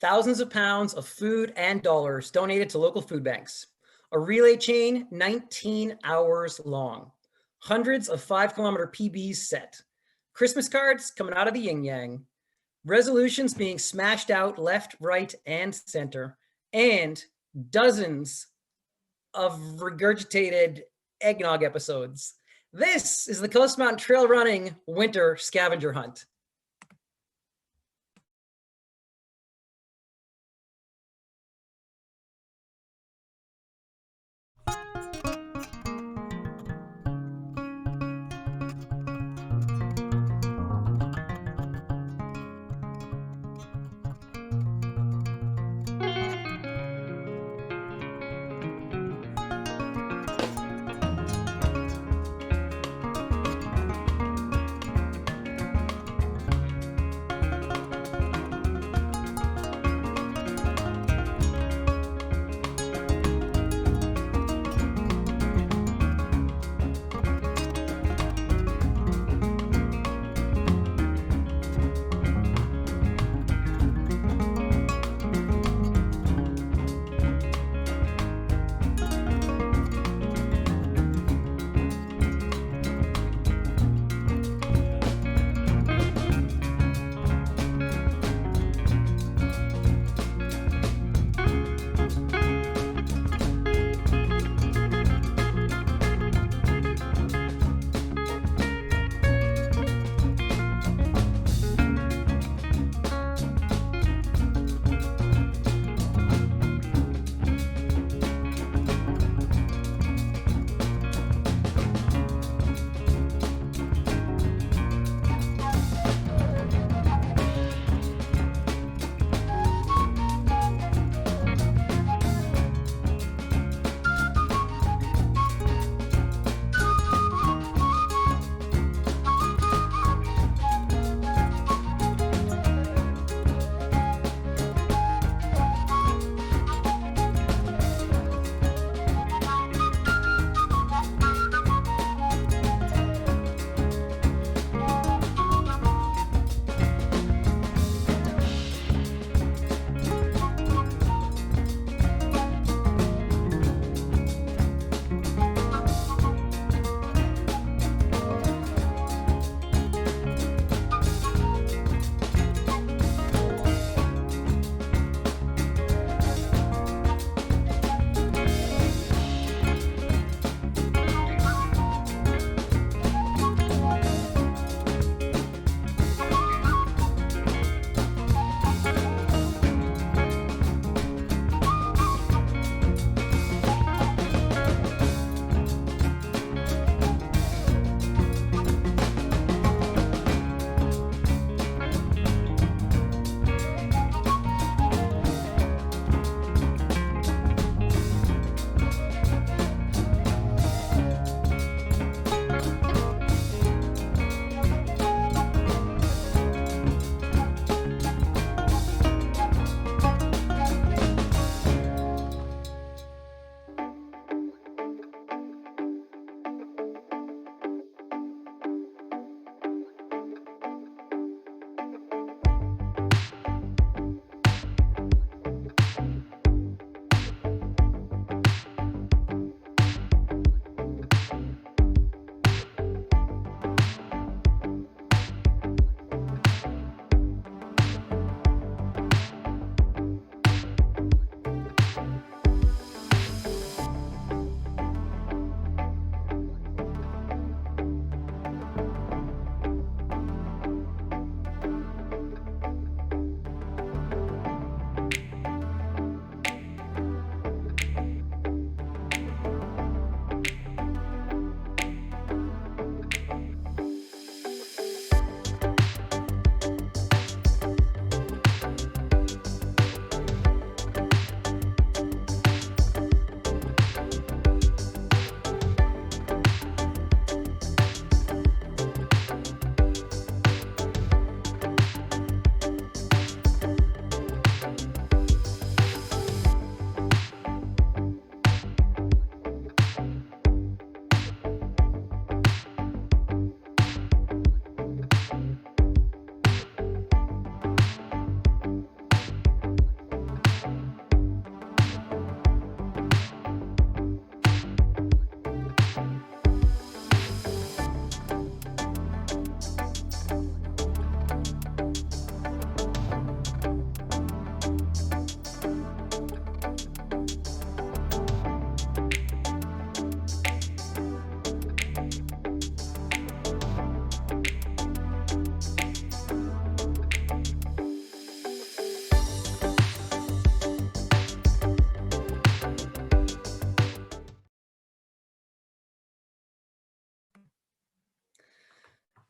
Thousands of pounds of food and dollars donated to local food banks. A relay chain 19 hours long. Hundreds of 5-kilometer PBs set. Christmas cards coming out of the yin yang. Resolutions being smashed out left, right, and center. And dozens of regurgitated eggnog episodes. This is the Coast Mountain Trail Running Winter Scavenger Hunt.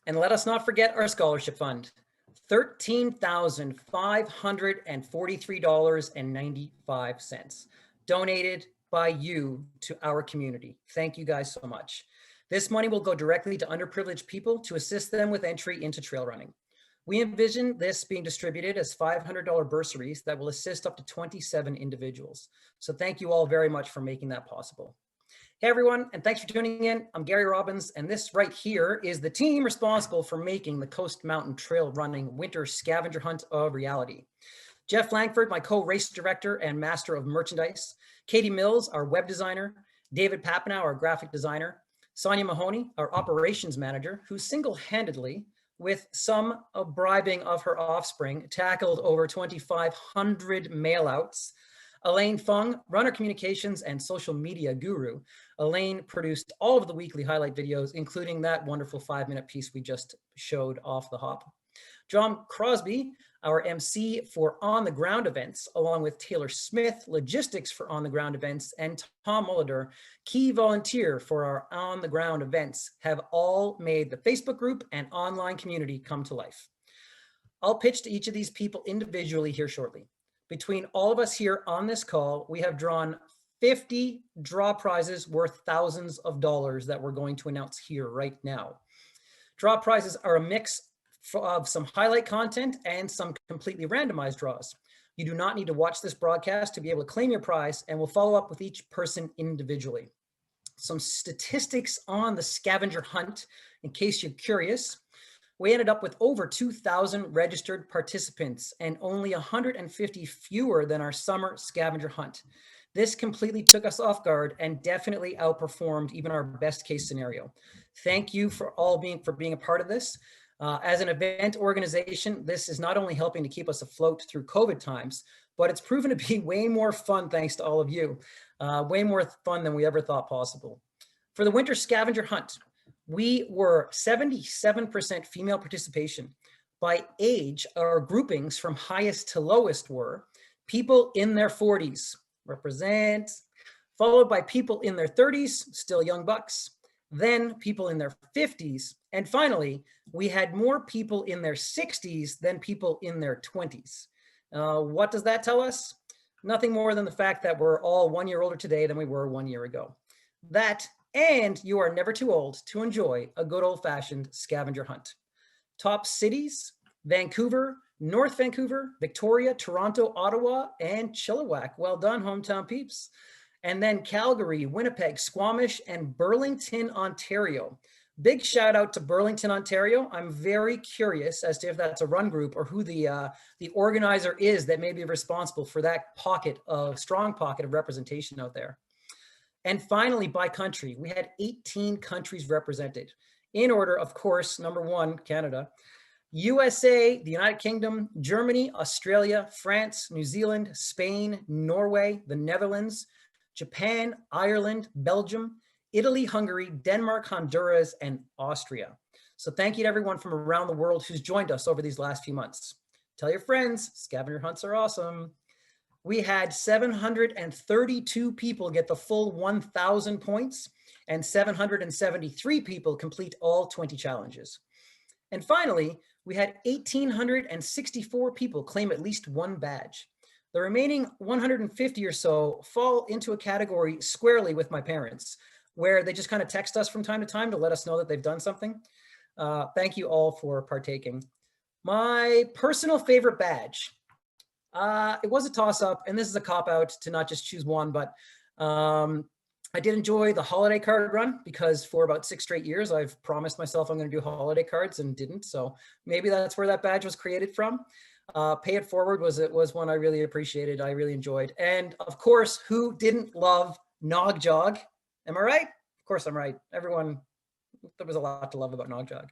And let us not forget our scholarship fund, $13,543.95 donated by you to our community. Thank you guys so much. This money will go directly to underprivileged people to assist them with entry into trail running. We envision this being distributed as $500 bursaries that will assist up to 27 individuals. So thank you all very much for making that possible. Hey everyone, and thanks for tuning in. I'm Gary Robbins, and this right here is the team responsible for making the Coast Mountain Trail Running Winter Scavenger Hunt a reality. Jeff Langford, my co-race director and master of merchandise, Katie Mills, our web designer, David Papanow, our graphic designer, Sonia Mahoney, our operations manager, who single-handedly, with some bribing of her offspring, tackled over 2,500 mailouts. Elaine Fung, runner communications and social media guru. Elaine produced all of the weekly highlight videos, including that wonderful 5-minute piece we just showed off the hop. John Crosby, our MC for on-the-ground events, along with Taylor Smith, logistics for on-the-ground events, and Tom Mullader, key volunteer for our on-the-ground events, have all made the Facebook group and online community come to life. I'll pitch to each of these people individually here shortly. Between all of us here on this call, we have drawn 50 draw prizes worth thousands of dollars that we're going to announce here right now. Draw prizes are a mix of some highlight content and some completely randomized draws. You do not need to watch this broadcast to be able to claim your prize, and we'll follow up with each person individually. Some statistics on the scavenger hunt, in case you're curious. We ended up with over 2,000 registered participants and only 150 fewer than our summer scavenger hunt. This completely took us off guard and definitely outperformed even our best case scenario. Thank you for being a part of this. As an event organization, this is not only helping to keep us afloat through COVID times, but it's proven to be way more fun thanks to all of you. Way more fun than we ever thought possible. For the winter scavenger hunt, we were 77% female participation. By age, our groupings from highest to lowest were people in their 40s, represent, followed by people in their 30s, still young bucks, then people in their 50s, and finally, we had more people in their 60s than people in their 20s. What does that tell us? Nothing more than the fact that we're all 1 year older today than we were 1 year ago. That, and you are never too old to enjoy a good old-fashioned scavenger hunt. Top cities: Vancouver, North Vancouver, Victoria, Toronto, Ottawa, and Chilliwack. Well done, hometown peeps. And then Calgary, Winnipeg, Squamish, and Burlington, Ontario. Big shout out to Burlington, Ontario. I'm very curious as to if that's a run group or who the organizer is that may be responsible for that strong pocket of representation out there. And finally, by country, we had 18 countries represented. In order, of course, number 1, Canada, USA, the United Kingdom, Germany, Australia, France, New Zealand, Spain, Norway, the Netherlands, Japan, Ireland, Belgium, Italy, Hungary, Denmark, Honduras, and Austria. So thank you to everyone from around the world who's joined us over these last few months. Tell your friends, scavenger hunts are awesome. We had 732 people get the full 1,000 points and 773 people complete all 20 challenges. And finally, we had 1,864 people claim at least one badge. The remaining 150 or so fall into a category squarely with my parents, where they just kind of text us from time to time to let us know that they've done something. Thank you all for partaking. My personal favorite badge. It was a toss-up, and this is a cop-out to not just choose one, but I did enjoy the holiday card run because for about 6 straight years, I've promised myself I'm going to do holiday cards and didn't. So maybe that's where that badge was created from. Pay It Forward was one I really appreciated. I really enjoyed. And of course, who didn't love Nog Jog? Am I right? Of course I'm right. Everyone, there was a lot to love about Nog Jog.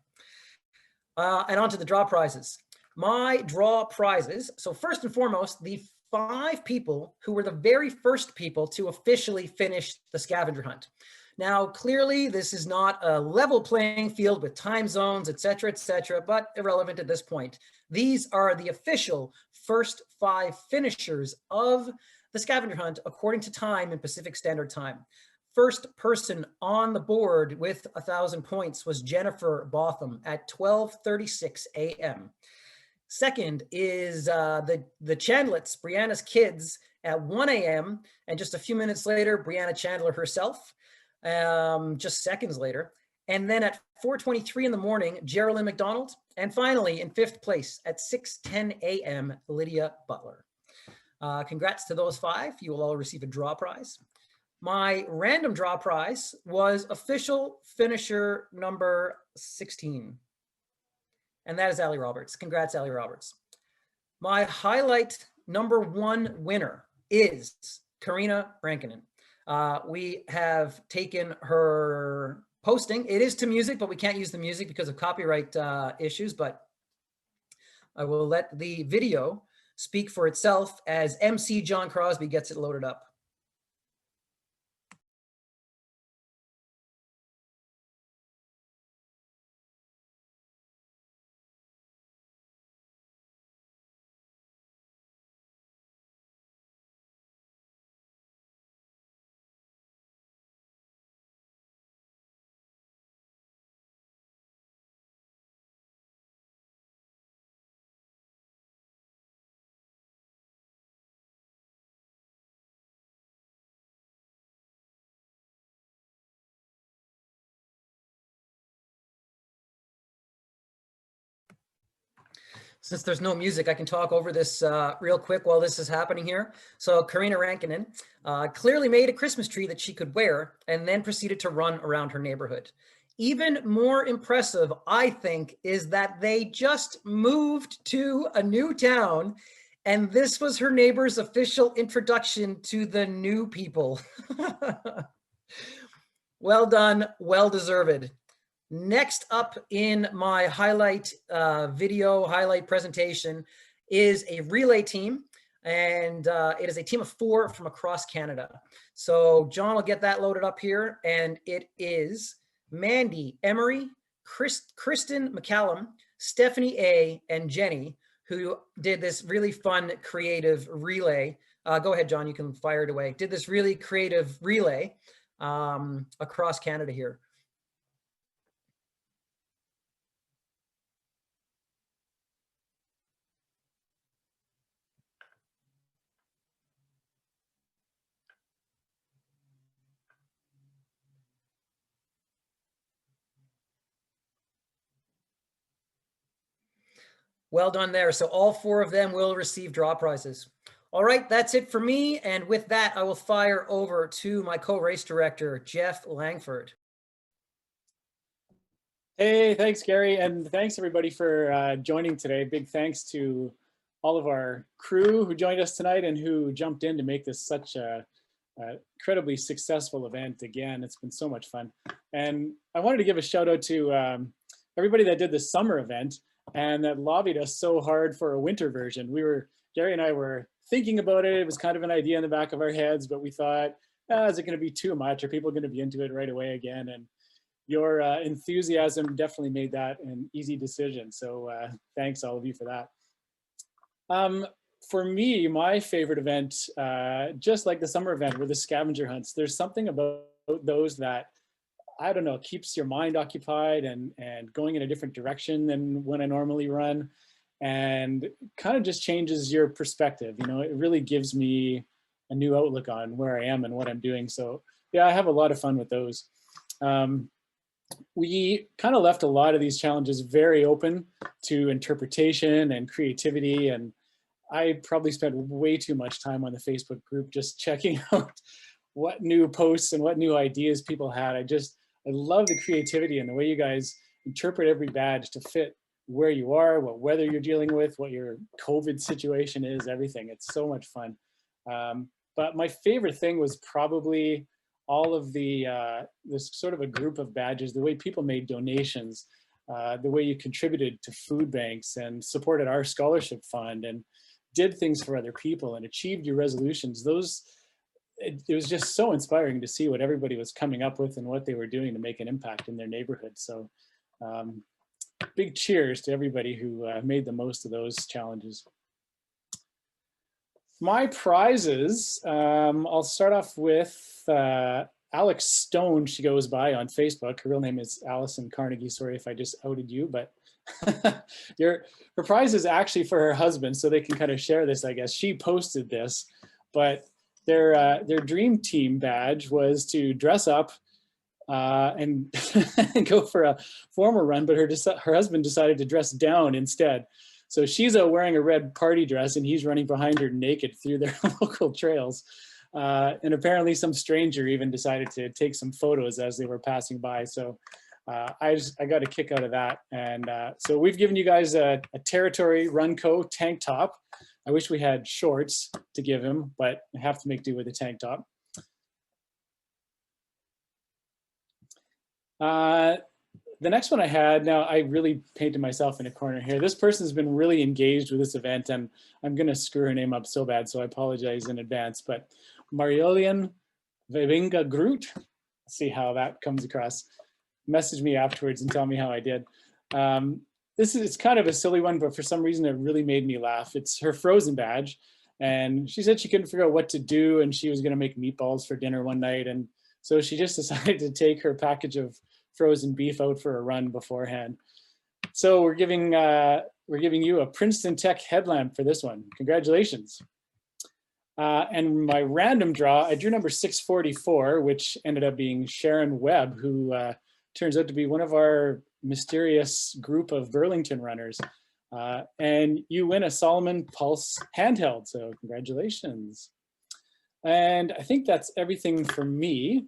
And on to the draw prizes. My draw prizes. So first and foremost, the 5 people who were the very first people to officially finish the scavenger hunt. Now, clearly, this is not a level playing field with time zones, et cetera, but irrelevant at this point. These are the official first 5 finishers of the scavenger hunt according to time in Pacific Standard Time. First person on the board with 1,000 points was Jennifer Botham at 12:36 a.m. Second is the Chandlets, Brianna's kids, at 1 a.m. And just a few minutes later, Brianna Chandler herself, just seconds later. And then at 4:23 in the morning, Geraldine McDonald. And finally, in 5th place at 6:10 a.m., Lydia Butler. Congrats to those 5. You will all receive a draw prize. My random draw prize was official finisher number 16. And that is Allie Roberts. Congrats, Allie Roberts. My highlight number 1 winner is Karina Rankinen. We have taken her posting. It is to music, but we can't use the music because of copyright issues, but I will let the video speak for itself as MC John Crosby gets it loaded up. Since there's no music, I can talk over this real quick while this is happening here. So Karina Rankinen clearly made a Christmas tree that she could wear and then proceeded to run around her neighborhood. Even more impressive, I think, is that they just moved to a new town and this was her neighbor's official introduction to the new people. Well done, well deserved. Next up in my highlight video, highlight presentation is a relay team, and it is a team of 4 from across Canada. So John will get that loaded up here, and it is Mandy Emery, Kristen McCallum, Stephanie A, and Jenny, who did this really fun, creative relay. Go ahead, John, you can fire it away. Did this really creative relay across Canada here. Well done there. So all 4 of them will receive draw prizes. All right, that's it for me. And with that, I will fire over to my co-race director, Jeff Langford. Hey, thanks, Gary. And thanks, everybody, for joining today. Big thanks to all of our crew who joined us tonight and who jumped in to make this such a incredibly successful event. Again, it's been so much fun. And I wanted to give a shout out to everybody that did the summer event and that lobbied us so hard for a winter version. Gary and I were thinking about it. It was kind of an idea in the back of our heads, but we thought, is it going to be too much? Are people going to be into it right away again? And your enthusiasm definitely made that an easy decision. So thanks all of you for that. For me, my favorite event, just like the summer event, were the scavenger hunts. There's something about those that, I don't know, keeps your mind occupied and going in a different direction than when I normally run, and kind of just changes your perspective. You know, it really gives me a new outlook on where I am and what I'm doing. So yeah, I have a lot of fun with those. We kind of left a lot of these challenges very open to interpretation and creativity, and I probably spent way too much time on the Facebook group just checking out what new posts and what new ideas people had. I love the creativity and the way you guys interpret every badge to fit where you are, what weather you're dealing with, what your COVID situation is, everything. It's so much fun. But my favorite thing was probably all of the, this sort of a group of badges, the way people made donations. the way you contributed to food banks and supported our scholarship fund and did things for other people and achieved your resolutions. It was just so inspiring to see what everybody was coming up with and what they were doing to make an impact in their neighborhood. So big cheers to everybody who made the most of those challenges. My prizes, I'll start off with Alex Stone, she goes by on Facebook. Her real name is Allison Carnegie. Sorry if I just outed you, but her prize is actually for her husband, so they can kind of share this, I guess. She posted this, but their dream team badge was to dress up and go for a formal run, but her husband decided to dress down instead. So she's wearing a red party dress and he's running behind her naked through their local trails. And apparently some stranger even decided to take some photos as they were passing by. So I got a kick out of that. And so we've given you guys a Territory Runco tank top. I wish we had shorts to give him, but I have to make do with a tank top. The next one I had, now I really painted myself in a corner here. This person's been really engaged with this event and I'm gonna screw her name up so bad, so I apologize in advance, but Mariolian Vevinga Groot, let's see how that comes across. Message me afterwards and tell me how I did. It's kind of a silly one, but for some reason it really made me laugh. It's her Frozen badge. And she said she couldn't figure out what to do and she was gonna make meatballs for dinner one night. And so she just decided to take her package of frozen beef out for a run beforehand. So we're giving you a Princeton Tech headlamp for this one. Congratulations. And my random draw, I drew number 644, which ended up being Sharon Webb, who turns out to be one of our mysterious group of Burlington runners. And you win a Solomon Pulse handheld, so congratulations. And I think that's everything from me.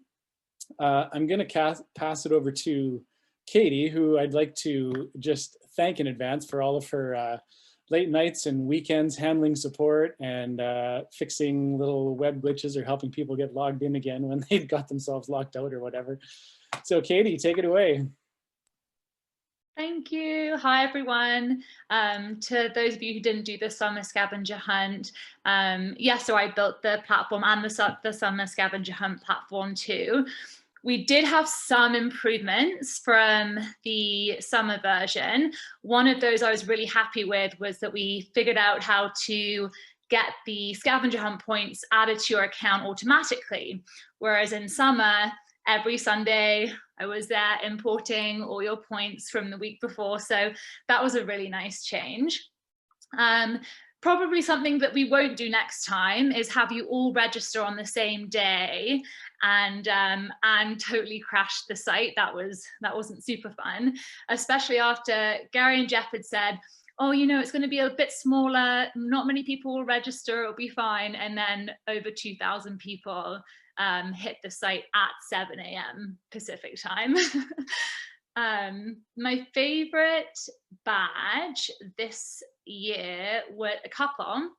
I'm going to pass it over to Katie, who I'd like to just thank in advance for all of her late nights and weekends handling support and fixing little web glitches or helping people get logged in again when they'd got themselves locked out or whatever. So Katie, take it away. Thank you. Hi, everyone. To those of you who didn't do the Summer Scavenger Hunt, so I built the platform and the Summer Scavenger Hunt platform too. We did have some improvements from the summer version. One of those I was really happy with was that we figured out how to get the scavenger hunt points added to your account automatically. Whereas in summer, every Sunday, I was there importing all your points from the week before. So that was a really nice change. Probably something that we won't do next time is have you all register on the same day and totally crash the site. That wasn't super fun, especially after Gary and Jeff had said, oh, you know, it's going to be a bit smaller, not many people will register, it'll be fine. And then over 2,000 people hit the site at 7 a.m. Pacific time. My favorite badge this year were a couple.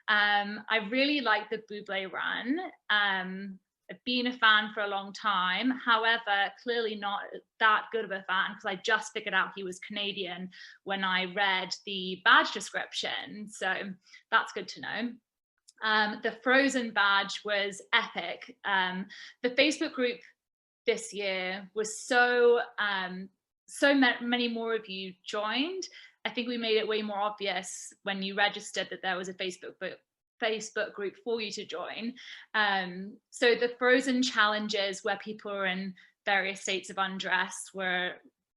I really like the Buble run. I've been a fan for a long time. However, clearly not that good of a fan because I just figured out he was Canadian when I read the badge description. So that's good to know. The Frozen badge was epic. The Facebook group this year was so many more of you joined. I think we made it way more obvious when you registered that there was a Facebook group for you to join. So the Frozen challenges where people are in various states of undress were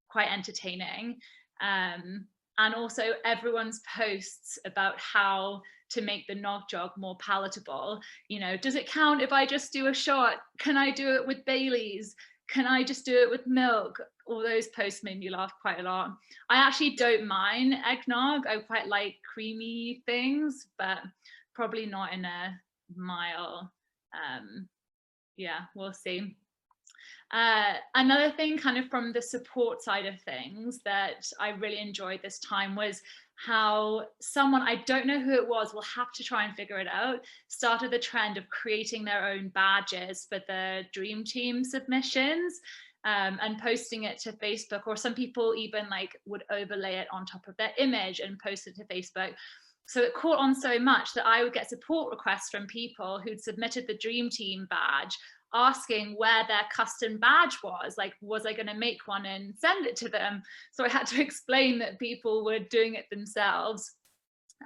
quite entertaining. And also everyone's posts about how to make the nog jog more palatable. You know, does it count if I just do a shot? Can I do it with Baileys? Can I just do it with milk? All those posts made me laugh quite a lot. I actually don't mind eggnog. I quite like creamy things, but probably not in a mile. Yeah, we'll see. Another thing kind of from the support side of things that I really enjoyed this time was how someone, I don't know who it was, we'll have to try and figure it out, started the trend of creating their own badges for the Dream Team submissions. and posting it to Facebook, or some people even like would overlay it on top of their image and post it to Facebook. So it caught on so much that I would get support requests from people who'd submitted the Dream Team badge, asking where their custom badge was. Like, was I going to make one and send it to them? So I had to explain that people were doing it themselves.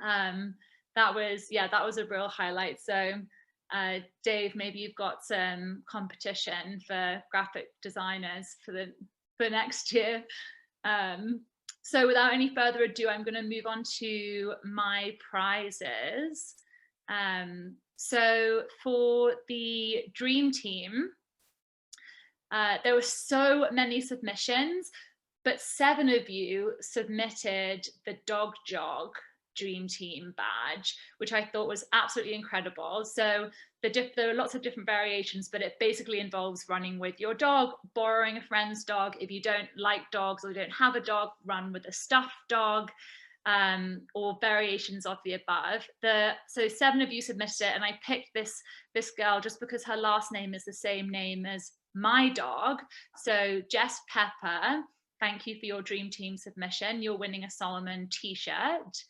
That was a real highlight. So Dave, maybe you've got some competition for graphic designers for next year. So without any further ado, I'm going to move on to my prizes. So for the Dream Team, there were so many submissions, but 7 of you submitted the Dog Jog Dream Team badge, which I thought was absolutely incredible. So there are lots of different variations, but it basically involves running with your dog, borrowing a friend's dog. If you don't like dogs or don't have a dog, run with a stuffed dog, or variations of the above. So 7 of you submitted it, and I picked this girl just because her last name is the same name as my dog. So Jess Pepper, thank you for your Dream Team submission. You're winning a Solomon t-shirt.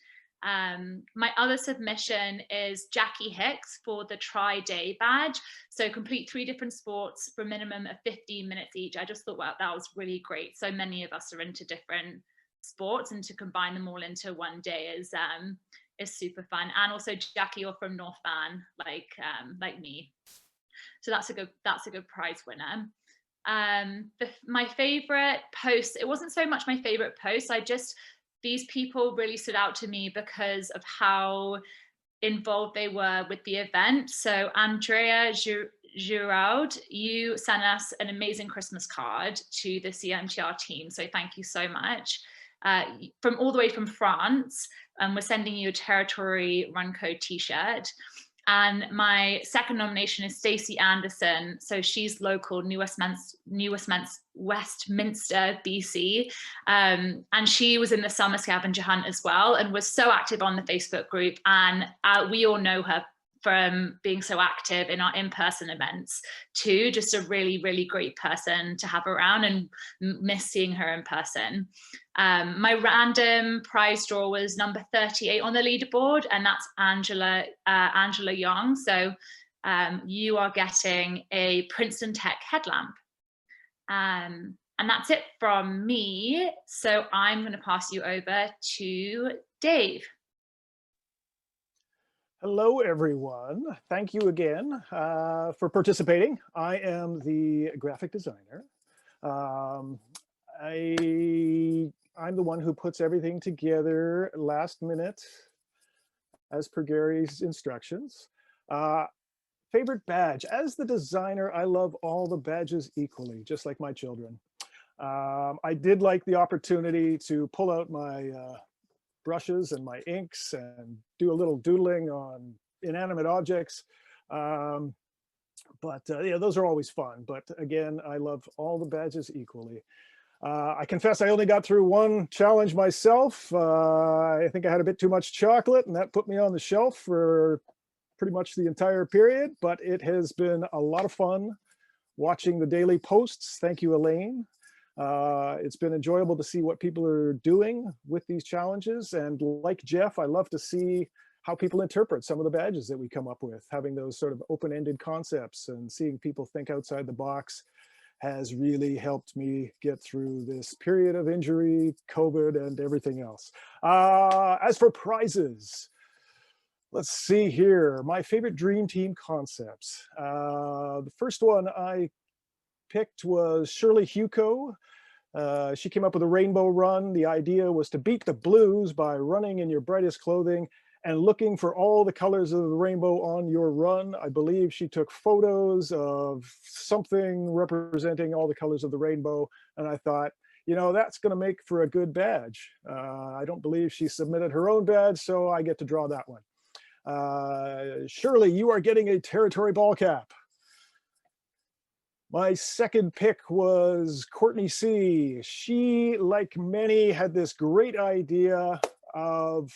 My other submission is Jackie Hicks for the Tri-Day badge. So complete 3 different sports for a minimum of 15 minutes each. I just thought, wow, that was really great. So many of us are into different sports, and to combine them all into one day is super fun. And also, Jackie, you're from North Van, like me. So that's a good prize winner. My favorite post, it wasn't so much my favorite post. These people really stood out to me because of how involved they were with the event. So Andrea Giraud, you sent us an amazing Christmas card to the CMTR team. So thank you so much. From all the way from France, we're sending you a Territory Run Code t-shirt. And my second nomination is Stacey Anderson. So she's local, New Westminster, BC. And she was in the summer scavenger hunt as well, and was so active on the Facebook group. And we all know her from being so active in our in-person events too. Just a really, really great person to have around, and miss seeing her in person. My random prize draw was number 38 on the leaderboard, and that's Angela Young. So you are getting a Princeton Tech headlamp. And that's it from me. So I'm going to pass you over to Dave. Hello, everyone. Thank you again for participating. I am the graphic designer. I'm the one who puts everything together last minute as per Gary's instructions. Favorite badge. As the designer, I love all the badges equally, just like my children. I did like the opportunity to pull out my brushes and my inks and do a little doodling on inanimate objects. Yeah, those are always fun. But again, I love all the badges equally. I confess I only got through one challenge myself. I think I had a bit too much chocolate, and that put me on the shelf for pretty much the entire period, but it has been a lot of fun watching the daily posts. Thank you, Elaine. It's been enjoyable to see what people are doing with these challenges. And like Jeff, I love to see how people interpret some of the badges that we come up with. Having those sort of open-ended concepts and seeing people think outside the box has really helped me get through this period of injury, COVID, and everything else. As for prizes, let's see here. My favorite Dream Team concepts. The first one I picked was Shirley Huco. She came up with a rainbow run. The idea was to beat the blues by running in your brightest clothing and looking for all the colors of the rainbow on your run. I believe she took photos of something representing all the colors of the rainbow. And I thought, you know, that's going to make for a good badge. I don't believe she submitted her own badge, so I get to draw that one. Shirley, you are getting a Territory ball cap. My second pick was Courtney C. She, like many, had this great idea of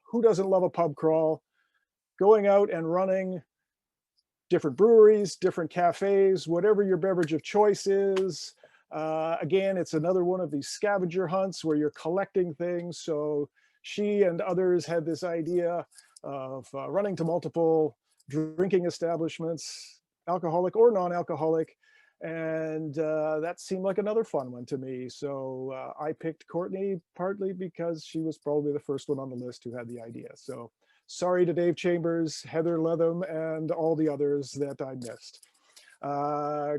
who doesn't love a pub crawl, going out and running different breweries, different cafes, whatever your beverage of choice is, Again, it's another one of these scavenger hunts where you're collecting things. So she and others had this idea of running to multiple drinking establishments, alcoholic or non-alcoholic. And that seemed like another fun one to me. So I picked Courtney partly because she was probably the first one on the list who had the idea. So sorry to Dave Chambers, Heather Letham, and all the others that I missed.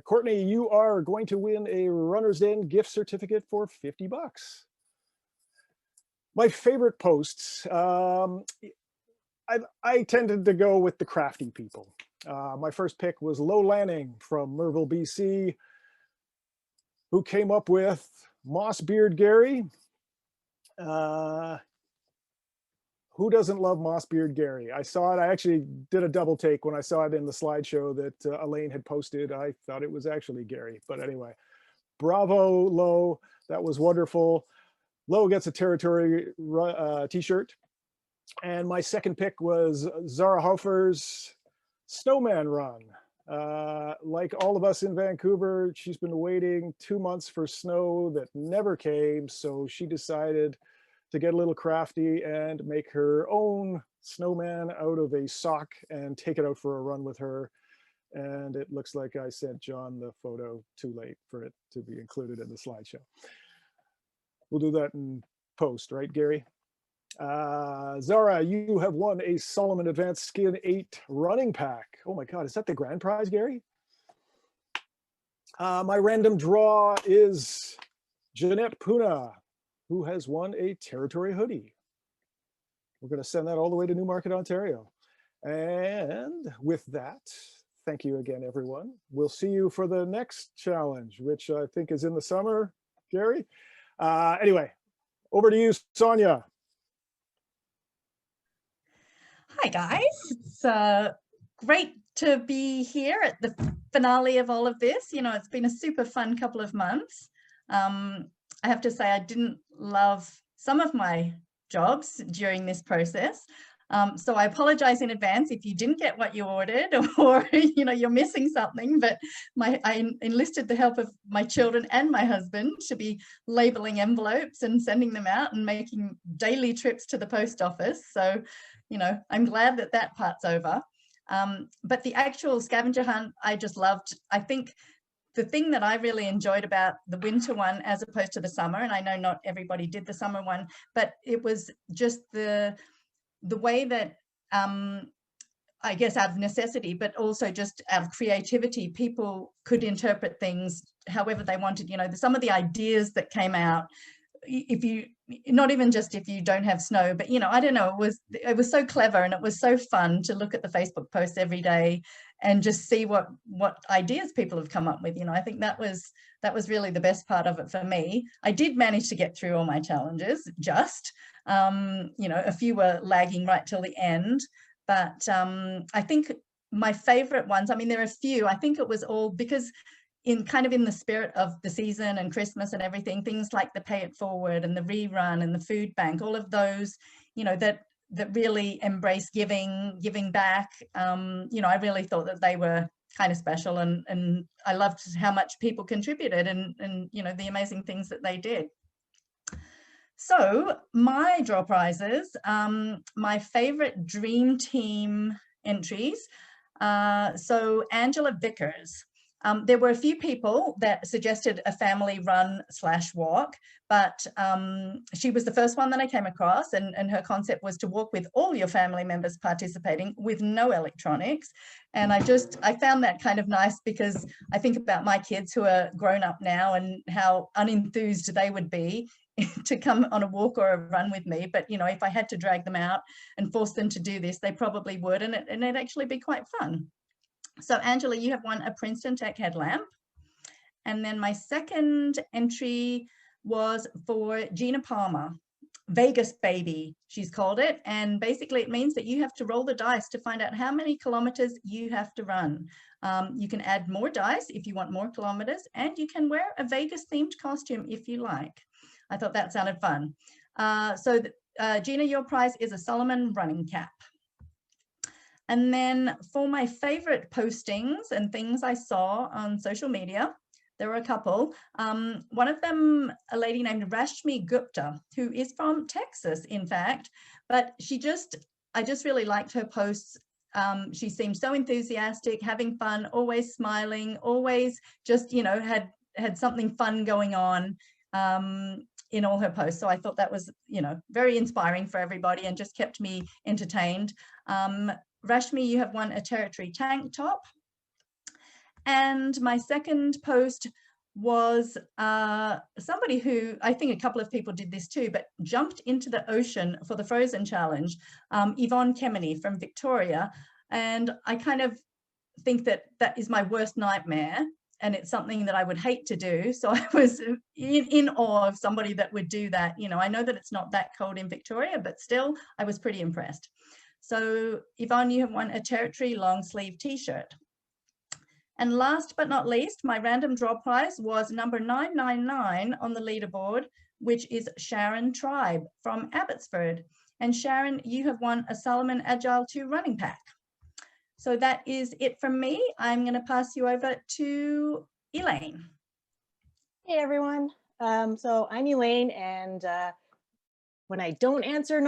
Courtney, you are going to win a Runner's Den gift certificate for 50 bucks. My favorite posts, I tended to go with the crafty people. My first pick was Low Lanning from Merville, BC, who came up with Mossbeard Gary. Who doesn't love Mossbeard Gary? I saw it. I actually did a double take when I saw it in the slideshow that Elaine had posted. I thought it was actually Gary, but anyway, bravo, Lo. That was wonderful. Lo gets a territory t-shirt. And my second pick was Zara Hofer's Snowman Run. Like all of us in Vancouver, she's been waiting 2 months for snow that never came. So she decided to get a little crafty and make her own snowman out of a sock and take it out for a run with her. And it looks like I sent John the photo too late for it to be included in the slideshow. We'll do that in post, right, Gary? Zara, you have won a Solomon Advanced Skin 8 running pack. Oh my God, is that the grand prize, Gary? My random draw is Jeanette Puna, who has won a Territory hoodie. We're going to send that all the way to Newmarket, Ontario. And with that, thank you again, everyone. We'll see you for the next challenge, which I think is in the summer, Gary. Anyway, over to you, Sonia. Hi, guys. It's great to be here at the finale of all of this. You know, it's been a super fun couple of months. I have to say I didn't love some of my jobs during this process. So I apologize in advance if you didn't get what you ordered or you know, you're missing something, but I enlisted the help of my children and my husband to be labeling envelopes and sending them out and making daily trips to the post office. So, you know, I'm glad that that part's over. But the actual scavenger hunt, I just loved. I think the thing that I really enjoyed about the winter one as opposed to the summer, and I know not everybody did the summer one, but it was just the way that I guess out of necessity, but also just out of creativity, people could interpret things however they wanted. You know, some of the ideas that came out, if you, not even just if you don't have snow, but, you know, I don't know, it was so clever, and it was so fun to look at the Facebook posts every day and just see what ideas people have come up with. You know, I think that was really the best part of it for me. I did manage to get through all my challenges, just, you know, a few were lagging right till the end, but I think my favorite ones, I mean, there are a few, I think it was all because in the spirit of the season and Christmas and everything, things like the Pay It Forward and the rerun and the food bank, all of those, you know, that really embrace giving back. You know, I really thought that they were kind of special, and I loved how much people contributed and you know, the amazing things that they did. So my draw prizes, my favorite dream team entries. So Angela Vickers. There were a few people that suggested a family run/walk, but she was the first one that I came across, and her concept was to walk with all your family members participating with no electronics. And I found that kind of nice, because I think about my kids who are grown up now and how unenthused they would be to come on a walk or a run with me. But, you know, if I had to drag them out and force them to do this, they probably would, and it'd actually be quite fun. So Angela, you have won a Princeton Tech headlamp. And then my second entry was for Gina Palmer, Vegas Baby, she's called it. And basically it means that you have to roll the dice to find out how many kilometers you have to run. You can add more dice if you want more kilometers, and you can wear a Vegas themed costume if you like. I thought that sounded fun. Gina, your prize is a Solomon running cap. And then for my favorite postings and things I saw on social media, there were a couple. One of them, a lady named Rashmi Gupta, who is from Texas, in fact, but I just really liked her posts. She seemed so enthusiastic, having fun, always smiling, always just, you know, had something fun going on in all her posts. So I thought that was, you know, very inspiring for everybody and just kept me entertained. Rashmi, you have won a territory tank top. And my second post was somebody who, I think a couple of people did this too, but jumped into the ocean for the Frozen Challenge, Yvonne Kemeny from Victoria. And I kind of think that that is my worst nightmare. And it's something that I would hate to do. So I was in awe of somebody that would do that. You know, I know that it's not that cold in Victoria, but still I was pretty impressed. So Yvonne, you have won a territory long sleeve t-shirt. And last but not least, my random draw prize was number 999 on the leaderboard, which is Sharon Tribe from Abbotsford. And Sharon, you have won a Salomon Agile 2 running pack. So that is it from me. I'm going to pass you over to Elaine. Hey everyone. So I'm Elaine, and when I don't answer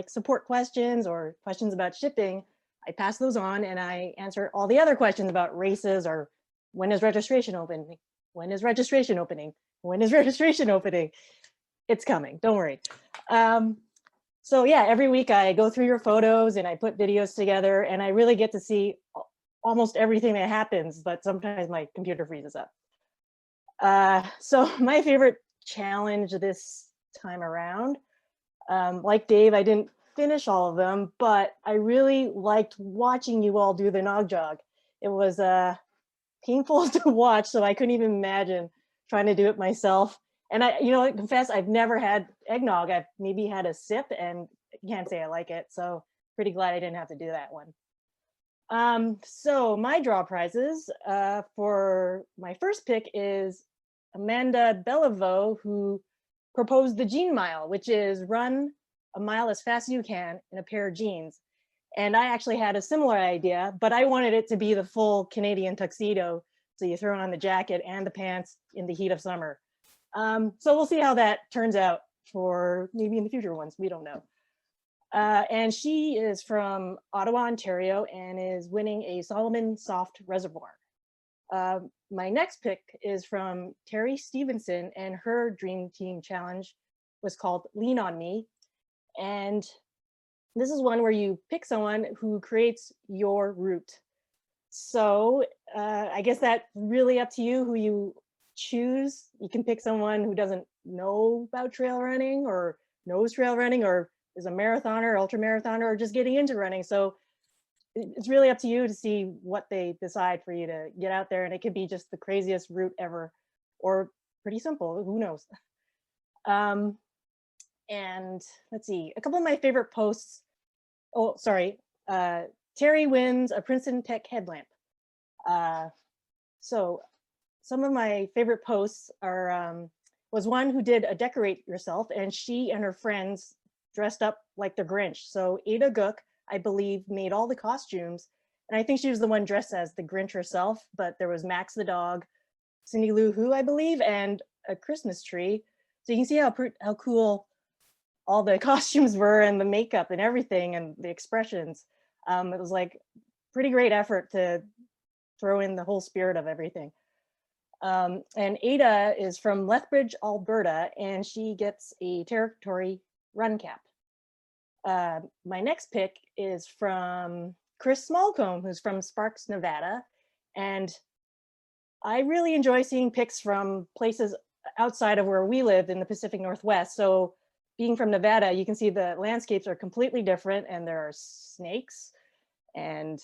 support questions or questions about shipping, I pass those on and I answer all the other questions about races or when is registration opening? When is registration opening? When is registration opening? It's coming, don't worry. So yeah, every week I go through your photos and I put videos together and I really get to see almost everything that happens, but sometimes my computer freezes up. So my favorite challenge this time around, like Dave, I didn't finish all of them, but I really liked watching you all do the nog jog. It was painful to watch, so I couldn't even imagine trying to do it myself. And I confess, I've never had eggnog. I've maybe had a sip and can't say I like it. So pretty glad I didn't have to do that one. So my draw prizes for my first pick is Amanda Beliveau, who proposed the Jean Mile, which is run a mile as fast as you can in a pair of jeans. And I actually had a similar idea, but I wanted it to be the full Canadian tuxedo. So you throw on the jacket and the pants in the heat of summer. So we'll see how that turns out for maybe in the future ones, we don't know. And she is from Ottawa, Ontario, and is winning a Salomon Soft Reservoir. My next pick is from Terry Stevenson, and her Dream Team Challenge was called Lean On Me. And this is one where you pick someone who creates your route. So I guess that's really up to you who you choose. You can pick someone who doesn't know about trail running or knows trail running or is a marathoner, ultra marathoner, or just getting into running. So it's really up to you to see what they decide for you to get out there. And it could be just the craziest route ever or pretty simple, who knows? And let's see, a couple of my favorite posts. Oh, sorry. Terry wins a Princeton Tech headlamp. So some of my favorite posts are, was one who did a decorate yourself, and she and her friends dressed up like the Grinch. So Ada Gook, I believe, made all the costumes. And I think she was the one dressed as the Grinch herself, but there was Max the dog, Cindy Lou Who, I believe, and a Christmas tree. So you can see how cool all the costumes were and the makeup and everything and the expressions. It was like pretty great effort to throw in the whole spirit of everything. And Ada is from Lethbridge, Alberta, and she gets a territory run cap. My next pick is from Chris Smallcomb, who's from Sparks, Nevada. And I really enjoy seeing pics from places outside of where we live in the Pacific Northwest. So being from Nevada, you can see the landscapes are completely different, and there are snakes and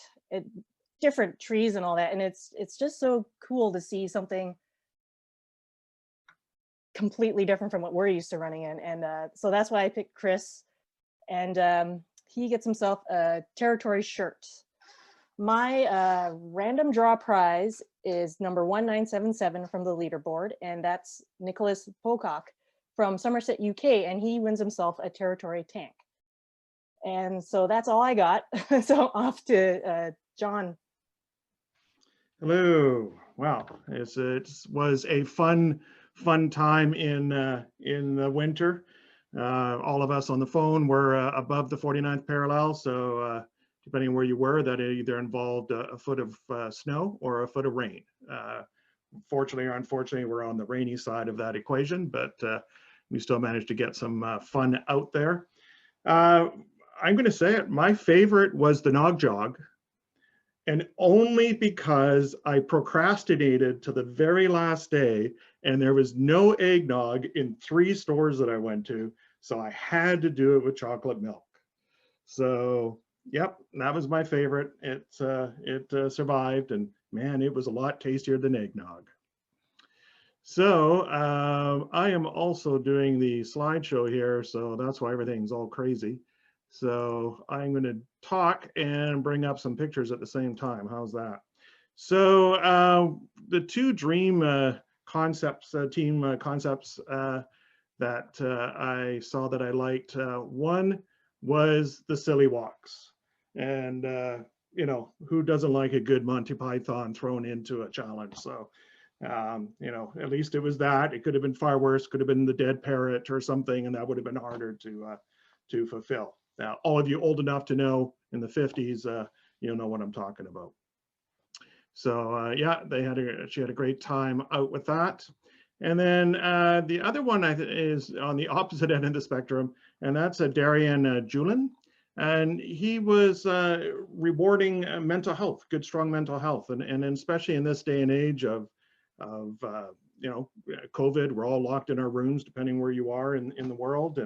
different trees and all that. And it's just so cool to see something completely different from what we're used to running in. And so that's why I picked Chris. And he gets himself a territory shirt. My random draw prize is number 1977 from the leaderboard, and that's Nicholas Pocock from Somerset, UK, and he wins himself a territory tank. And so that's all I got. So off to John. Hello. wow, it was a fun time in the winter. All of us on the phone were above the 49th parallel, so depending on where you were, that either involved a foot of snow or a foot of rain. Fortunately or unfortunately, we're on the rainy side of that equation, but we still managed to get some fun out there. I'm going to say it, my favorite was the Nog Jog, and only because I procrastinated to the very last day and there was no eggnog in 3 stores that I went to, so I had to do it with chocolate milk. So yep, that was my favorite. It survived, and man, it was a lot tastier than eggnog. So I am also doing the slideshow here, so that's why everything's all crazy. So I'm going to talk and bring up some pictures at the same time. How's that? So the 2 dream concepts, team concepts that I saw that I liked. One was the silly walks. And, you know, who doesn't like a good Monty Python thrown into a challenge? So, you know, at least it was that. It could have been far worse, could have been the dead parrot or something, and that would have been harder to fulfill. Now, all of you old enough to know in the 50s, you'll know what I'm talking about. So yeah, she had a great time out with that. And then the other one is on the opposite end of the spectrum, and that's Darian Julin. And he was rewarding mental health, good, strong mental health. And especially in this day and age of you know, COVID, we're all locked in our rooms, depending where you are in the world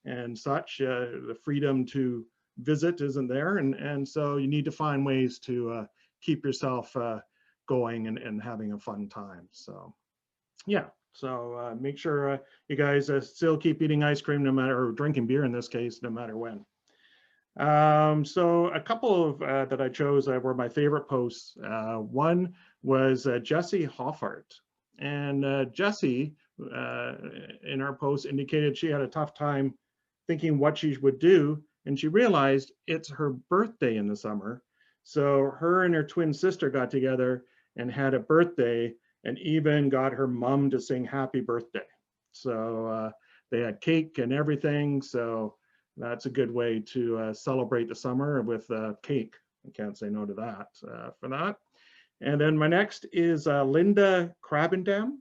and such. The freedom to visit isn't there. And so you need to find ways to keep yourself going and having a fun time. So yeah, so make sure you guys still keep eating ice cream, no matter, or drinking beer in this case, no matter when. So a couple of that I chose were my favorite posts. One was Jessie Hoffart, and Jessie in her post indicated she had a tough time thinking what she would do, and she realized it's her birthday in the summer. So her and her twin sister got together and had a birthday, and even got her mom to sing happy birthday. So they had cake and everything. So that's a good way to celebrate the summer with cake. I can't say no to that for that. And then my next is Linda Krabendam.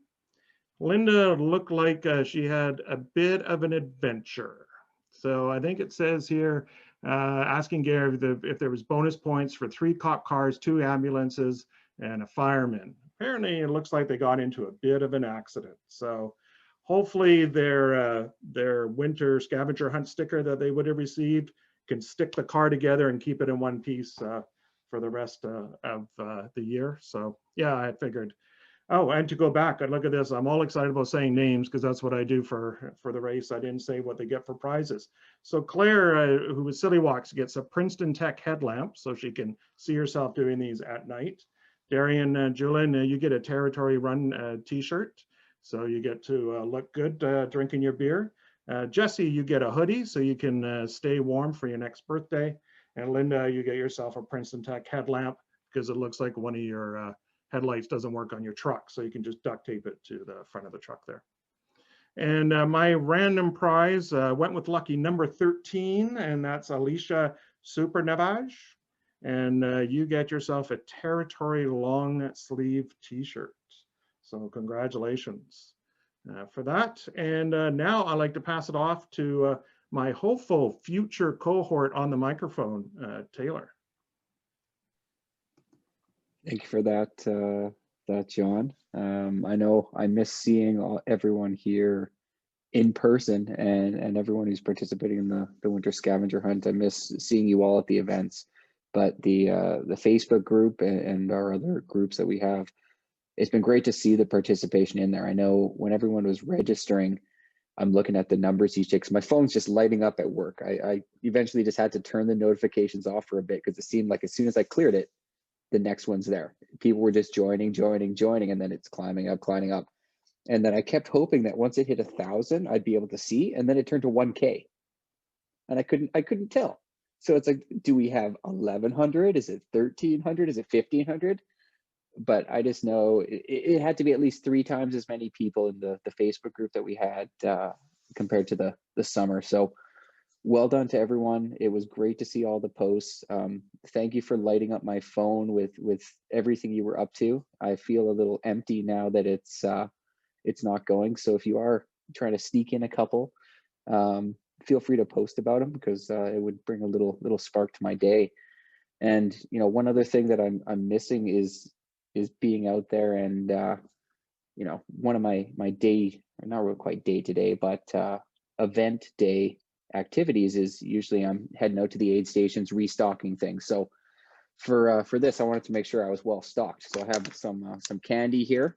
Linda looked like she had a bit of an adventure. So I think it says here, asking Gary if there was bonus points for 3 cop cars, 2 ambulances, and a fireman. Apparently it looks like they got into a bit of an accident. So hopefully their winter scavenger hunt sticker that they would have received can stick the car together and keep it in one piece for the rest of the year. So yeah, I figured. Oh, and to go back, and look at this, I'm all excited about saying names because that's what I do for the race. I didn't say what they get for prizes. So Claire, who was Silly Walks, gets a Princeton Tech headlamp so she can see herself doing these at night. Darian Julin, you get a Territory Run t-shirt. So you get to look good drinking your beer. Jesse, you get a hoodie so you can stay warm for your next birthday. And Linda, you get yourself a Princeton Tech headlamp because it looks like one of your headlights doesn't work on your truck, so you can just duct tape it to the front of the truck there. And my random prize went with lucky number 13, and that's Alicia Supernavaj. And you get yourself a Territory long sleeve t-shirt. So congratulations for that. And now I'd like to pass it off to my hopeful future cohort on the microphone, Taylor. Thank you for that, John. I know I miss seeing everyone here in person and everyone who's participating in the winter scavenger hunt. I miss seeing you all at the events, but the Facebook group and our other groups that we have, it's been great to see the participation in there. I know when everyone was registering, I'm looking at the numbers each day because my phone's just lighting up at work. I eventually just had to turn the notifications off for a bit because it seemed like as soon as I cleared it, the next one's there. People were just joining, and then it's climbing up. And then I kept hoping that once it hit 1,000, I'd be able to see, and then it turned to 1K. And I couldn't tell. So it's like, do we have 1,100? Is it 1,300? Is it 1,500? but I just know it had to be at least 3 times as many people in the Facebook group that we had compared to the summer. So well done to everyone. It was great to see all the posts. Thank you for lighting up my phone with everything you were up to. I feel a little empty now that it's not going. So if you are trying to sneak in a couple, feel free to post about them, because it would bring a little spark to my day. And you know, one other thing that I'm missing is being out there, and you know, one of my day, or not really quite day to day, but event day activities is usually I'm heading out to the aid stations, restocking things. So for this, I wanted to make sure I was well stocked. So I have some candy here.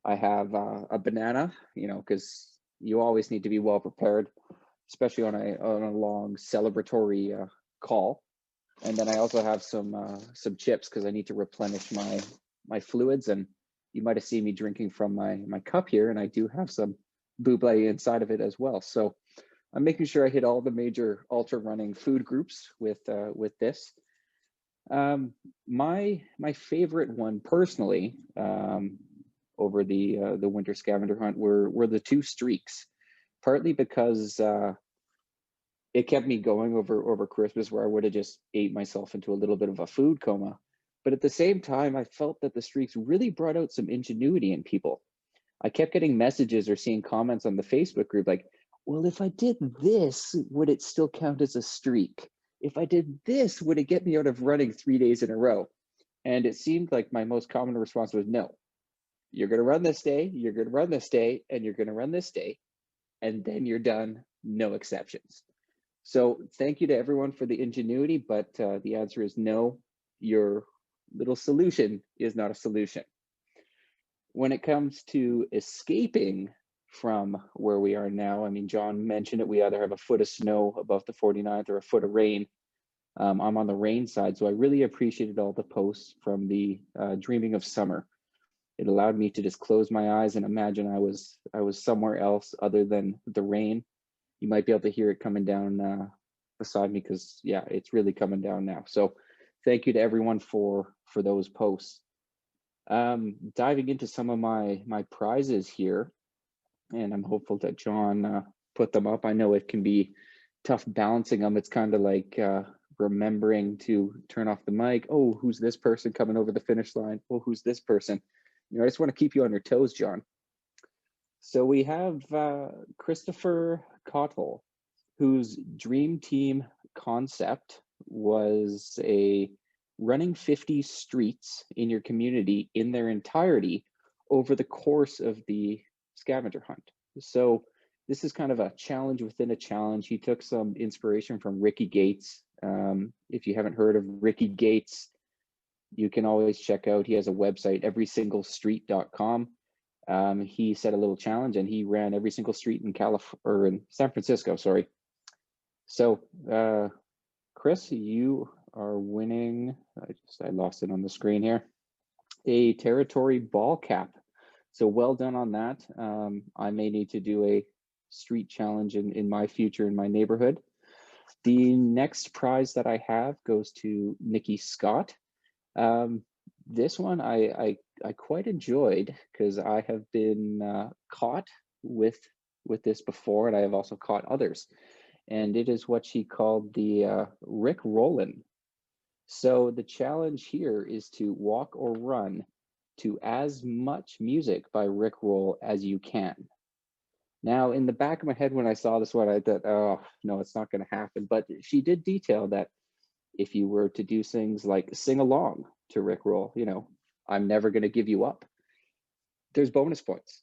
I have a banana, you know, because you always need to be well prepared, especially on a long celebratory call. And then I also have some chips, because I need to replenish my fluids. And you might have seen me drinking from my cup here, and I do have some buble inside of it as well. So I'm making sure I hit all the major ultra running food groups with this. My favorite one personally, over the winter scavenger hunt, were the 2 streaks, partly because it kept me going over Christmas, where I would have just ate myself into a little bit of a food coma. But at the same time, I felt that the streaks really brought out some ingenuity in people. I kept getting messages or seeing comments on the Facebook group like, well, if I did this, would it still count as a streak? If I did this, would it get me out of running 3 days in a row? And it seemed like my most common response was no. You're going to run this day, you're going to run this day, and you're going to run this day, and then you're done, no exceptions. So thank you to everyone for the ingenuity, but the answer is no. Your little solution is not a solution. When it comes to escaping from where we are now, I mean, John mentioned it, we either have a foot of snow above the 49th or a foot of rain. I'm on the rain side, so I really appreciated all the posts from the Dreaming of Summer. It allowed me to just close my eyes and imagine I was somewhere else other than the rain. You might be able to hear it coming down beside me, because yeah, it's really coming down now. So thank you to everyone for those posts. Diving into some of my prizes here, and I'm hopeful that John put them up. I know it can be tough balancing them. It's kind of like remembering to turn off the mic. Oh, who's this person coming over the finish line? Oh, who's this person? You know, I just want to keep you on your toes, John. So we have Christopher Cottle, whose dream team concept was a running 50 streets in your community in their entirety over the course of the scavenger hunt. So this is kind of a challenge within a challenge. He took some inspiration from Ricky Gates. If you haven't heard of Ricky Gates, you can always check out, he has a website, everysinglestreet.com. He set a little challenge and he ran every single street in in San Francisco, sorry. So Chris, you are winning, I lost it on the screen here, a territory ball cap. So well done on that. I may need to do a street challenge in my future in my neighborhood. The next prize that I have goes to Nikki Scott. This one I quite enjoyed, because I have been caught with this before, and I have also caught others. And it is what she called the Rick Rollin. So the challenge here is to walk or run to as much music by Rick Roll as you can. Now, in the back of my head when I saw this one, I thought, oh, no, it's not going to happen. But she did detail that if you were to do things like sing along to Rick Roll, you know, I'm never going to give you up, there's bonus points.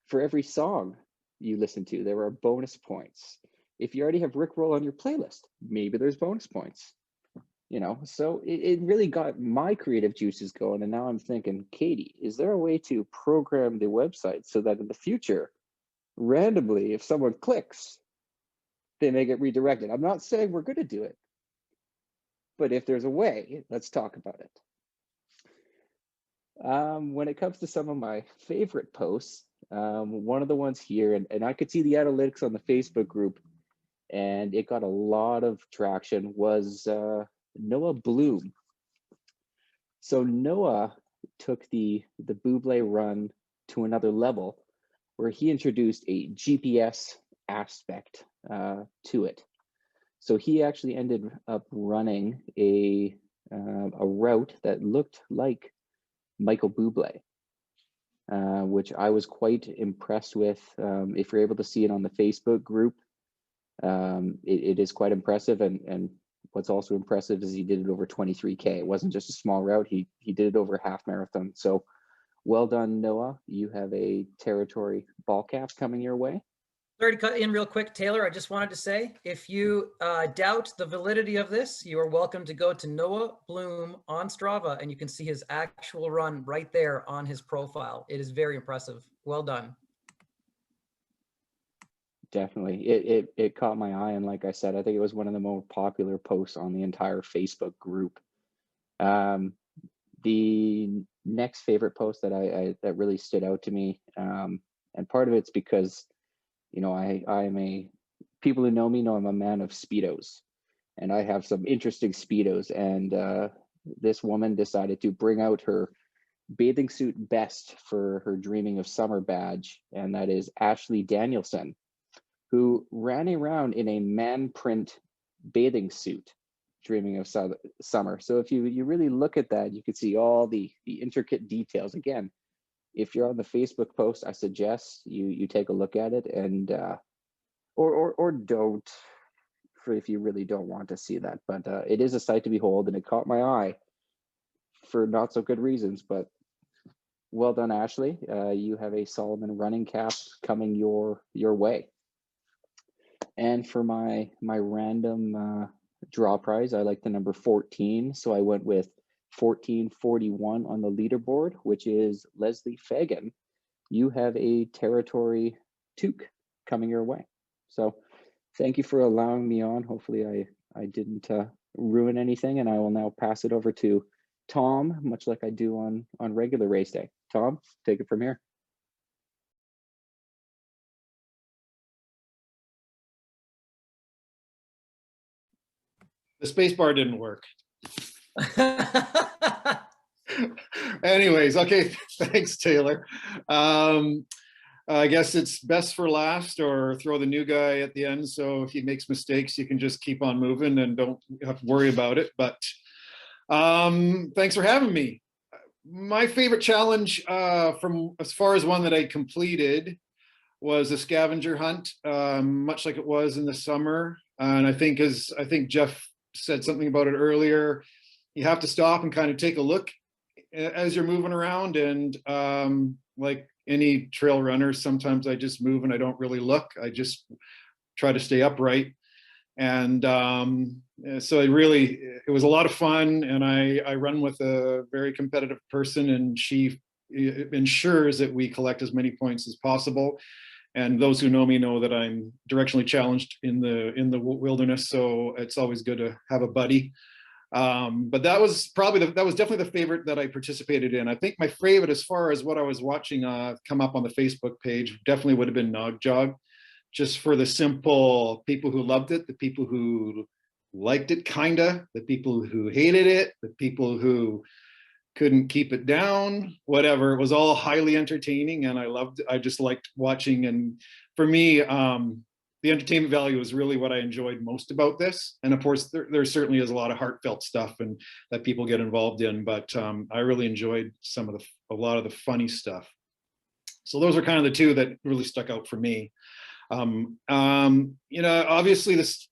For every song you listen to, there are bonus points. If you already have Rick Roll on your playlist, maybe there's bonus points. You know, so it really got my creative juices going. And now I'm thinking, Katie, is there a way to program the website so that in the future, randomly, if someone clicks, they may get redirected? I'm not saying we're going to do it, but if there's a way, let's talk about it. When it comes to some of my favorite posts, one of the ones here, and I could see the analytics on the Facebook group, and it got a lot of traction, was Noah Bloom. So Noah took the Buble run to another level, where he introduced a GPS aspect to it. So he actually ended up running a route that looked like Michael Bublé, which I was quite impressed with. If you're able to see it on the Facebook group, it is quite impressive. And what's also impressive is he did it over 23K. It wasn't just a small route. He did it over half marathon. So well done, Noah. You have a territory ball cap coming your way. Sorry to cut in real quick, Taylor. I just wanted to say, if you doubt the validity of this, you are welcome to go to Noah Bloom on Strava, and you can see his actual run right there on his profile. It is very impressive. Well done. Definitely. It caught my eye, and like I said, I think it was one of the more popular posts on the entire Facebook group. The next favorite post that really stood out to me, and part of it's because, you know, people who know me know I'm a man of Speedos, and I have some interesting Speedos, and this woman decided to bring out her bathing suit best for her Dreaming of Summer badge, and that is Ashley Danielson, who ran around in a man print bathing suit, Dreaming of Summer. So if you really look at that, you can see all the intricate details. Again, if you're on the Facebook post, I suggest you take a look at it, and or don't, for if you really don't want to see that. But it is a sight to behold, and it caught my eye for not so good reasons. But well done, Ashley. You have a Solomon running cap coming your way. And for my random draw prize, I like the number 14, so I went with 1441 on the leaderboard, which is Leslie Fagan. You have a territory toque coming your way. So thank you for allowing me on. Hopefully I didn't ruin anything, and I will now pass it over to Tom, much like I do on regular race day. Tom, take it from here. The space bar didn't work. Anyways, okay, thanks, Taylor. I guess it's best for last, or throw the new guy at the end. So if he makes mistakes, you can just keep on moving and don't have to worry about it. But thanks for having me. My favorite challenge, from as far as one that I completed, was a scavenger hunt, much like it was in the summer. And I think Jeff said something about it earlier, you have to stop and kind of take a look as you're moving around. And like any trail runner, sometimes I just move and I don't really look. I just try to stay upright. And so it was a lot of fun. And I run with a very competitive person, and she ensures that we collect as many points as possible. And those who know me know that I'm directionally challenged in the wilderness, so it's always good to have a buddy. But that was definitely the favorite that I participated in. I think my favorite, as far as what I was watching come up on the Facebook page, definitely would have been Nog Jog, just for the simple people who loved it, the people who liked it, kinda, the people who hated it, the people who couldn't keep it down, whatever. It was all highly entertaining, and I just liked watching. And for me, the entertainment value is really what I enjoyed most about this. And of course, there certainly is a lot of heartfelt stuff and that people get involved in, but I really enjoyed a lot of the funny stuff. So those are kind of the two that really stuck out for me. You know, obviously this,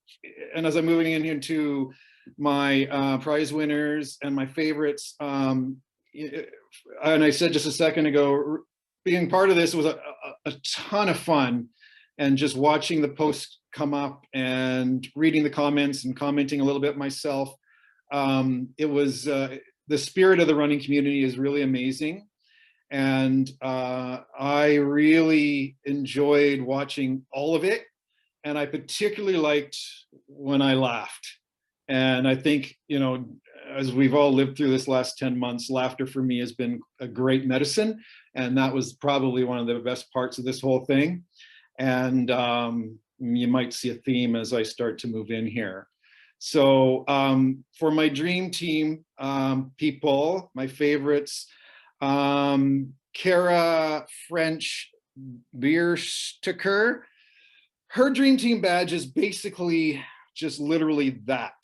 and as I'm moving into my prize winners and my favorites, and I said just a second ago, being part of this was a ton of fun, and just watching the posts come up and reading the comments and commenting a little bit myself. It was the spirit of the running community is really amazing, and I really enjoyed watching all of it, and I particularly liked when I laughed. And I think, you know, as we've all lived through this last 10 months, laughter for me has been a great medicine. And that was probably one of the best parts of this whole thing. And you might see a theme as I start to move in here. So for my dream team people, my favorites, Kara French Biersticker, her dream team badge is basically just literally that.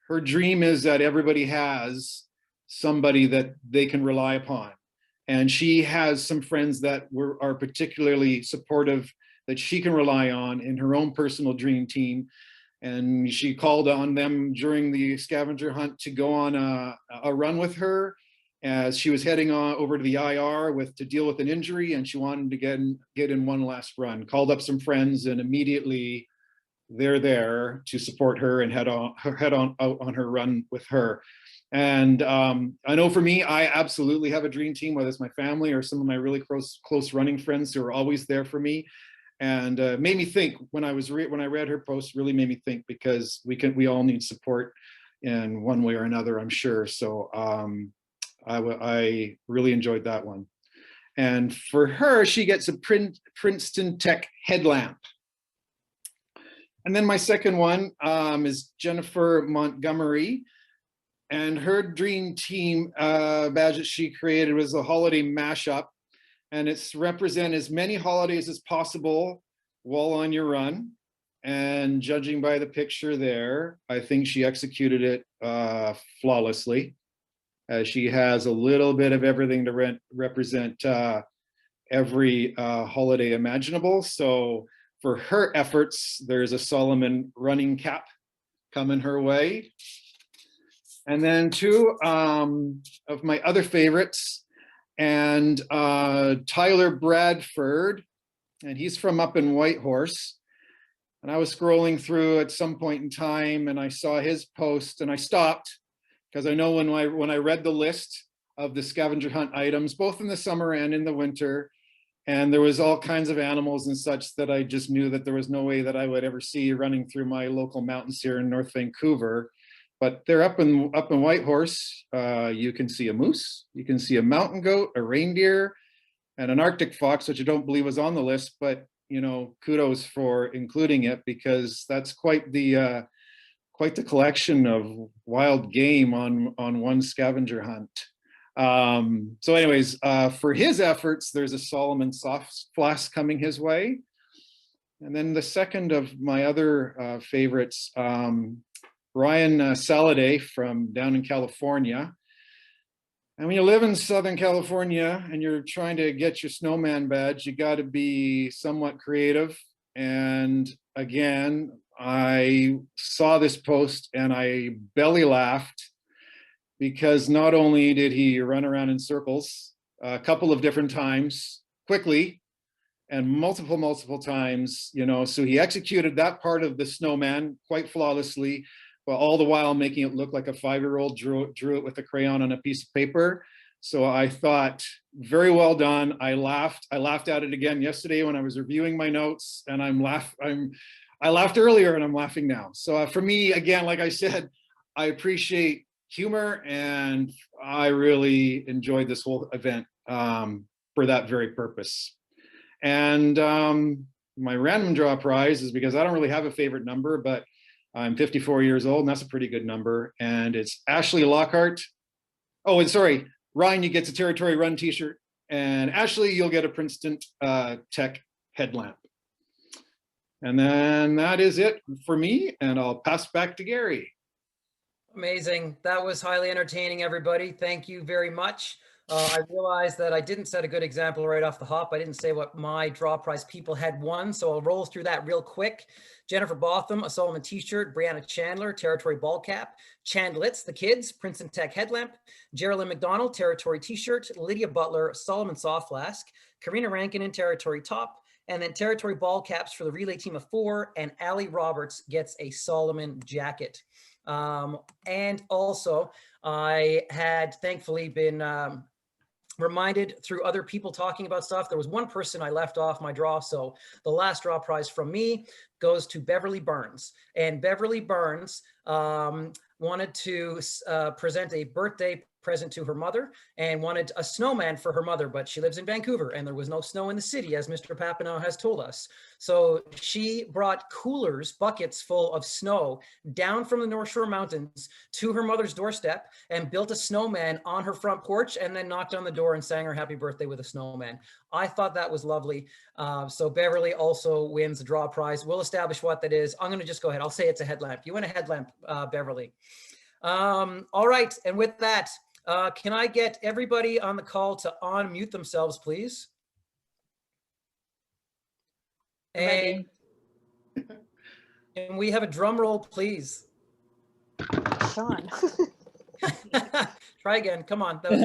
Her dream is that everybody has somebody that they can rely upon. And she has some friends that are particularly supportive that she can rely on in her own personal dream team. And she called on them during the scavenger hunt to go on a run with her as she was heading on over to the IR to deal with an injury, and she wanted to get in one last run. Called up some friends, and immediately they're there to support her and head on out on her run with her. And I know for me, I absolutely have a dream team, whether it's my family or some of my really close running friends who are always there for me. And made me think when I read her post, really made me think, because we all need support in one way or another, I'm sure. So I really enjoyed that one. And for her, she gets a Princeton Tech headlamp. And then my second one is Jennifer Montgomery. And her dream team badge that she created was a holiday mashup. And it's represent as many holidays as possible while on your run. And judging by the picture there, I think she executed it flawlessly, as she has a little bit of everything to represent every holiday imaginable. So for her efforts, there's a Solomon running cap coming her way. And then two of my other favorites, and Tyler Bradford, and he's from up in Whitehorse. And I was scrolling through at some point in time, and I saw his post, and I stopped, because I know when I read the list of the scavenger hunt items, both in the summer and in the winter, and there was all kinds of animals and such that I just knew that there was no way that I would ever see running through my local mountains here in North Vancouver. But they're up in Whitehorse. You can see a moose, you can see a mountain goat, a reindeer, and an Arctic fox, which I don't believe was on the list, but you know, kudos for including it, because that's quite the collection of wild game on one scavenger hunt. So anyways, for his efforts, there's a Solomon soft flask coming his way. And then the second of my other favorites, Ryan Saladay from down in California. And when you live in Southern California and you're trying to get your snowman badge, you got to be somewhat creative. And again, I saw this post and I belly laughed, because not only did he run around in circles a couple of different times quickly, and multiple times, you know, so he executed that part of the snowman quite flawlessly, but all the while making it look like a 5-year-old drew it with a crayon on a piece of paper. So I thought, very well done. I laughed at it again yesterday when I was reviewing my notes, and I laughed earlier and I'm laughing now. So for me, again, like I said, I appreciate humor, and I really enjoyed this whole event for that very purpose. And my random draw prize is, because I don't really have a favorite number, but I'm 54 years old, and that's a pretty good number. And it's Ashley Lockhart. Oh, and sorry, Ryan, you get a Territory Run t-shirt. And Ashley, you'll get a Princeton Tech headlamp. And then that is it for me. And I'll pass back to Gary. Amazing. That was highly entertaining, everybody. Thank you very much. I realized that I didn't set a good example right off the hop. I didn't say what my draw prize people had won, so I'll roll through that real quick. Jennifer Botham, a Solomon t-shirt. Brianna Chandler, Territory ball cap. Chandlitz, the kids, Princeton Tech headlamp. Geraldine McDonald, Territory t-shirt. Lydia Butler, Solomon soft flask. Karina Rankinen, Territory top. And then Territory ball caps for the relay team of 4. And Allie Roberts gets a Solomon jacket. And also, I had thankfully been reminded through other people talking about stuff. There was one person I left off my draw. So the last draw prize from me goes to Beverly Burns. And Beverly Burns, one wanted to present a birthday present to her mother and wanted a snowman for her mother, but she lives in Vancouver and there was no snow in the city, as Mr. Papineau has told us. So she brought coolers, buckets full of snow down from the North Shore Mountains to her mother's doorstep and built a snowman on her front porch and then knocked on the door and sang her happy birthday with a snowman. I thought that was lovely. So Beverly also wins the draw prize. We'll establish what that is. I'm going to just go ahead. I'll say it's a headlamp. You win a headlamp, Beverly. All right. And with that, can I get everybody on the call to unmute themselves, please? And can we have a drum roll, please? Sean. Try again. Come on. That was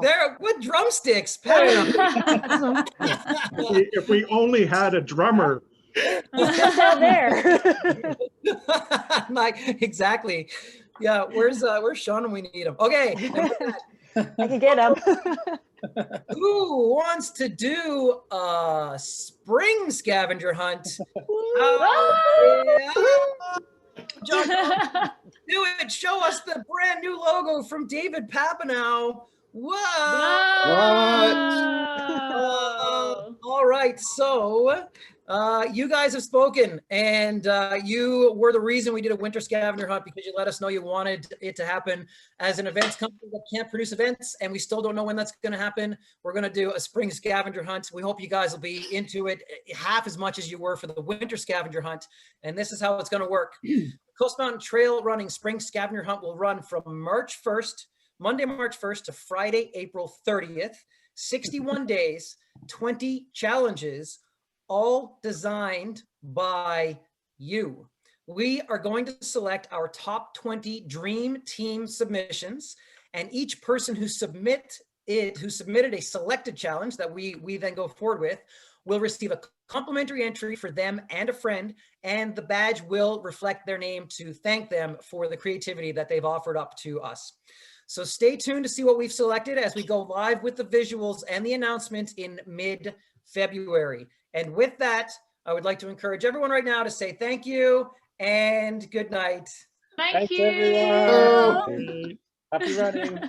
there with drumsticks. Pat. If we only had a drummer. Just out there. Like, exactly. Yeah, where's Sean when we need him? Okay. I can get him. Who wants to do a spring scavenger hunt? John, do it. Show us the brand new logo from David Papineau. What? All right. So you guys have spoken, and you were the reason we did a winter scavenger hunt, because you let us know you wanted it to happen. As an events company that can't produce events, and we still don't know when that's going to happen, we're going to do a spring scavenger hunt. We hope you guys will be into it half as much as you were for the winter scavenger hunt. And this is how it's going to work. Coast Mountain Trail Running Spring Scavenger Hunt will run from March 1st, Monday, March 1st to Friday, April 30th. 61 days, 20 challenges, all designed by you. We are going to select our top 20 dream team submissions, and each person who submitted a selected challenge that we then go forward with will receive a complimentary entry for them and a friend, and the badge will reflect their name to thank them for the creativity that they've offered up to us. So stay tuned to see what we've selected as we go live with the visuals and the announcement in mid-February. And with that, I would like to encourage everyone right now to say thank you and good night. Thank Thanks, you. everyone. Happy running.